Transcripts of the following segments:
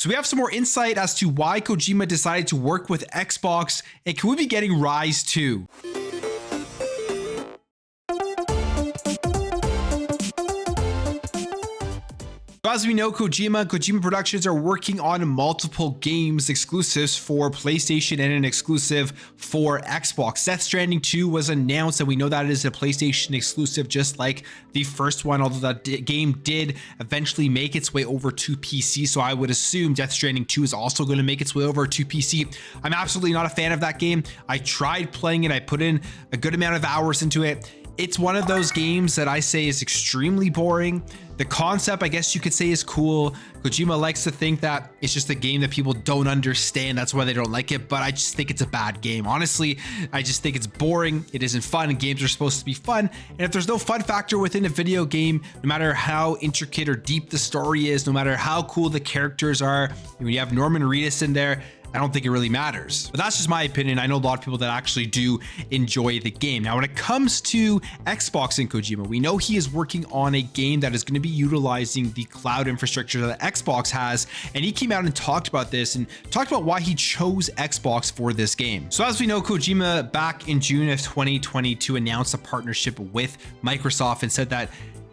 So we have some more insight as to why Kojima decided to work with Xbox, and could we be getting Rise 2? As we know, Kojima Productions are working on multiple games exclusives for PlayStation and an exclusive for Xbox. Death Stranding 2 was announced, and we know that it is a PlayStation exclusive, just like the first one, although that game did eventually make its way over to PC. So I would assume Death Stranding 2 is also going to make its way over to PC. I'm absolutely not a fan of that game. I tried playing it. I put in a good amount of hours into it. It's one of those games that I say is extremely boring. The concept, I guess you could say, is cool. Kojima likes to think that it's just a game that people don't understand. That's why they don't like it, but I just think it's a bad game. Honestly, I just think it's boring. It isn't fun, and games are supposed to be fun. And if there's no fun factor within a video game, no matter how intricate or deep the story is, no matter how cool the characters are, when you have Norman Reedus in there, I don't think it really matters. But that's just my opinion. I know a lot of people that actually do enjoy the game. Now, when it comes to Xbox and Kojima, we know he is working on a game that is going to be utilizing the cloud infrastructure that Xbox has. And he came out and talked about this and talked about why he chose Xbox for this game. So as we know, Kojima back in June of 2022 announced a partnership with Microsoft and said that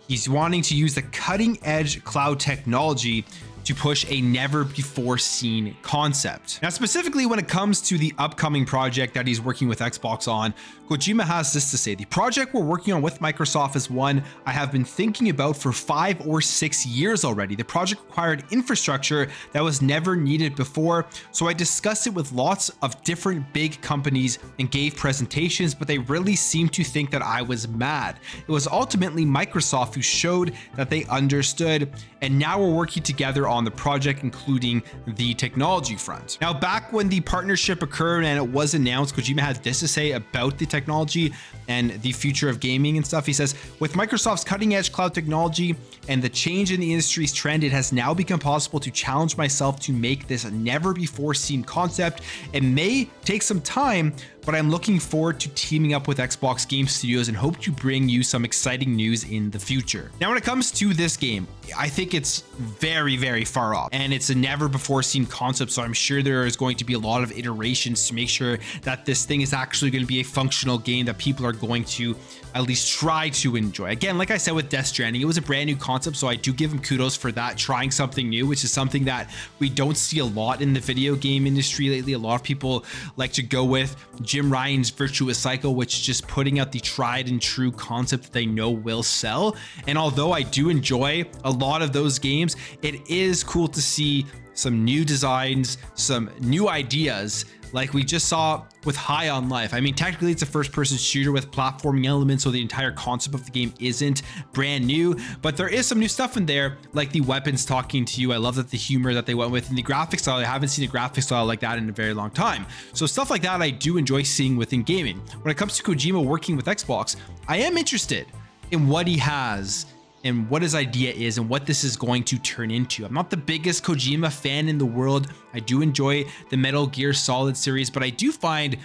he's wanting to use the cutting edge cloud technology to push a never before seen concept. Now, specifically when it comes to the upcoming project that he's working with Xbox on, Kojima has this to say: the project we're working on with Microsoft is one I have been thinking about for 5 or 6 years already. The project required infrastructure that was never needed before, so I discussed it with lots of different big companies and gave presentations, but they really seemed to think that I was mad. It was ultimately Microsoft who showed that they understood, and now we're working together on the project, including the technology front. Now, back when the partnership occurred and it was announced, Kojima had this to say about the technology and the future of gaming and stuff. He says, with Microsoft's cutting edge cloud technology and the change in the industry's trend, it has now become possible to challenge myself to make this never before seen concept. It may take some time, but I'm looking forward to teaming up with Xbox Game Studios and hope to bring you some exciting news in the future. Now, when it comes to this game, I think it's very, very far off, and it's a never before seen concept. So I'm sure there is going to be a lot of iterations to make sure that this thing is actually going to be a functional game that people are going to at least try to enjoy. Again, like I said with Death Stranding, it was a brand new concept, so I do give him kudos for that, trying something new, which is something that we don't see a lot in the video game industry lately. A lot of people like to go with Jim Ryan's Virtuous Cycle, which is just putting out the tried and true concept that they know will sell. And although I do enjoy a lot of those games, it is cool to see some new designs, some new ideas, like we just saw with High on Life. I mean, technically it's a first-person shooter with platforming elements, so the entire concept of the game isn't brand new, but there is some new stuff in there, like the weapons talking to you. I love that the humor that they went with in the graphic style. I haven't seen a graphic style like that in a very long time. So stuff like that I do enjoy seeing within gaming. When it comes to Kojima working with Xbox, I am interested in what he has and what his idea is and what this is going to turn into. I'm not the biggest Kojima fan in the world. I do enjoy the Metal Gear Solid series, but I do find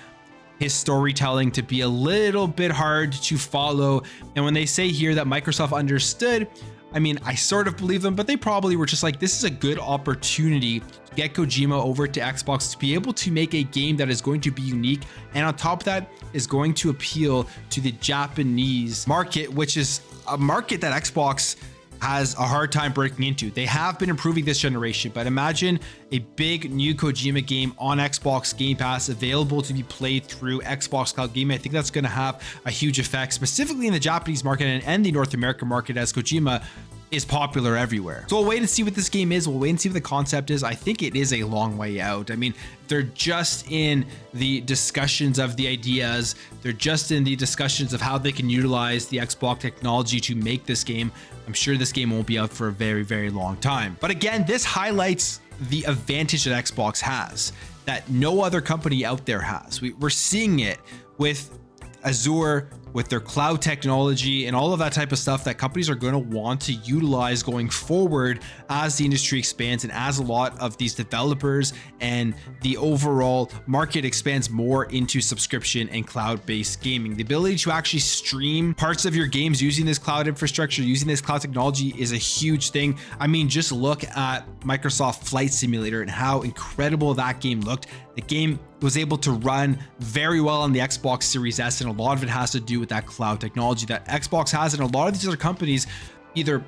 his storytelling to be a little bit hard to follow. And when they say here that Microsoft understood, I mean, I sort of believe them, but they probably were just like, this is a good opportunity to get Kojima over to Xbox to be able to make a game that is going to be unique, and on top of that is going to appeal to the Japanese market, which is a market that Xbox has a hard time breaking into. They have been improving this generation, but imagine a big new Kojima game on Xbox Game Pass available to be played through Xbox Cloud Gaming. I think that's going to have a huge effect, specifically in the Japanese market and the North American market, as Kojima is popular everywhere. So we'll wait and see what this game is. We'll wait and see what the concept is. I think it is a long way out. I mean, they're just in the discussions of the ideas. They're just in the discussions of how they can utilize the Xbox technology to make this game. I'm sure this game won't be out for a very, very long time. But again, this highlights the advantage that Xbox has that no other company out there has. We're seeing it with Azure, with their cloud technology and all of that type of stuff that companies are going to want to utilize going forward as the industry expands and as a lot of these developers and the overall market expands more into subscription and cloud-based gaming. The ability to actually stream parts of your games using this cloud infrastructure, using this cloud technology is a huge thing. I mean, just look at Microsoft Flight Simulator and how incredible that game looked. The game was able to run very well on the Xbox Series S, and a lot of it has to do with that cloud technology that Xbox has, and a lot of these other companies either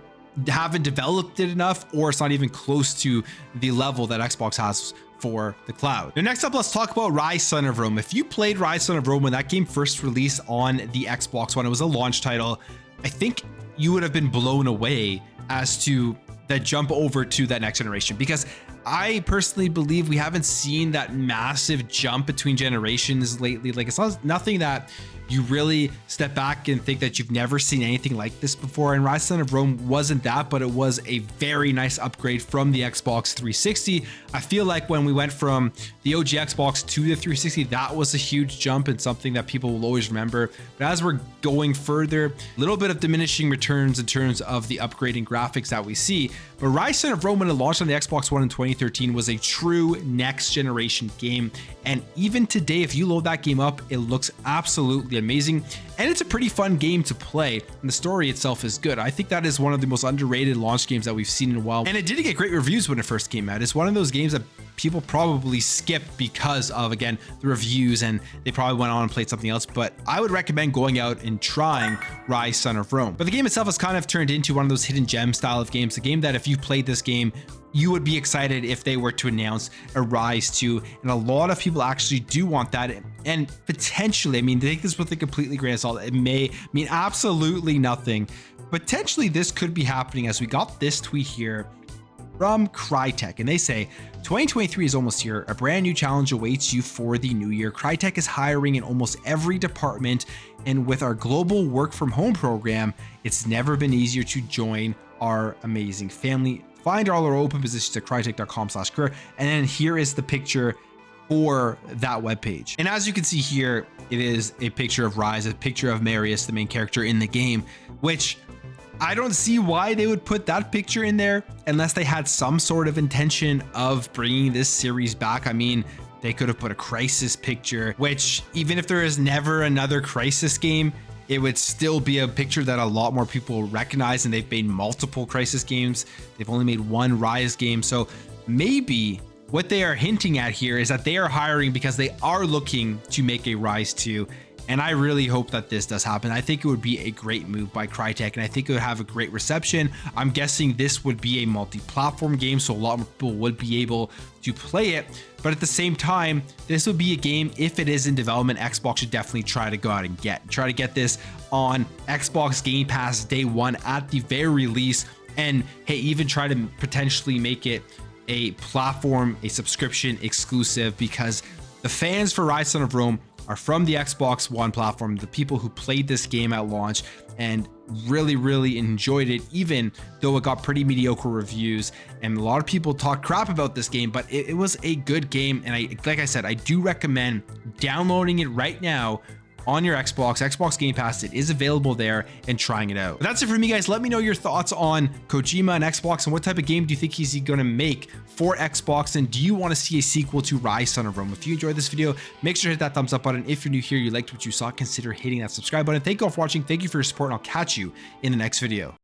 haven't developed it enough or it's not even close to the level that Xbox has for the cloud. Now, next up, let's talk about Rise Son of Rome. If you played Rise Son of Rome when that game first released on the Xbox One, it was a launch title, I think you would have been blown away as to the jump over to that next generation, because I personally believe we haven't seen that massive jump between generations lately. Like, it's nothing that you really step back and think that you've never seen anything like this before. And Rise Son of Rome wasn't that, but it was a very nice upgrade from the Xbox 360. I feel like when we went from the OG Xbox to the 360, that was a huge jump and something that people will always remember. But as we're going further, a little bit of diminishing returns in terms of the upgrading graphics that we see. But Rise Son of Rome, when it launched on the Xbox One in 2013, was a true next generation game. And even today, if you load that game up, it looks absolutely amazing. And it's a pretty fun game to play. And the story itself is good. I think that is one of the most underrated launch games that we've seen in a while. And it didn't get great reviews when it first came out. It's one of those games that people probably skipped because of, again, the reviews, and they probably went on and played something else. But I would recommend going out and trying Rise Son of Rome. But the game itself has kind of turned into one of those hidden gem style of games, a game that if you played this game, you would be excited if they were to announce a Rise 2. And a lot of people actually do want that. And potentially, I mean, take this with a completely grain of salt. It may mean absolutely nothing. Potentially, this could be happening, as we got this tweet here from Crytek, and they say 2023 is almost here. A brand new challenge awaits you for the new year. Crytek is hiring in almost every department, and with our global work from home program, it's never been easier to join our amazing family. Find all our open positions at crytek.com/career, and then here is the picture for that webpage. And as you can see here, it is a picture of Rise, a picture of Marius, the main character in the game, which I don't see why they would put that picture in there unless they had some sort of intention of bringing this series back. I mean, they could have put a Crisis picture, which even if there is never another Crisis game, it would still be a picture that a lot more people recognize, and they've made multiple Crisis games. They've only made one Rise game. So maybe what they are hinting at here is that they are hiring because they are looking to make a Rise 2. And I really hope that this does happen. I think it would be a great move by Crytek, and I think it would have a great reception. I'm guessing this would be a multi-platform game, so a lot more people would be able to play it. But at the same time, this would be a game, if it is in development, Xbox should definitely try to go out and try to get this on Xbox Game Pass day one at the very least. And hey, even try to potentially make it a platform, a subscription exclusive, because the fans for Rise Son of Rome are from the Xbox One platform, the people who played this game at launch and really enjoyed it, even though it got pretty mediocre reviews. And a lot of people talk crap about this game, but it was a good game. And like I said, I do recommend downloading it right now on your Xbox Game Pass. It is available there, and trying it out. But that's it for me, guys. Let me know your thoughts on Kojima and Xbox, and what type of game do you think he's going to make for Xbox, and do you want to see a sequel to Rise Son of Rome? If you enjoyed this video, make sure to hit that thumbs up button. If you're new here, you liked what you saw, consider hitting that subscribe button. Thank you all for watching. Thank you for your support, and I'll catch you in the next video.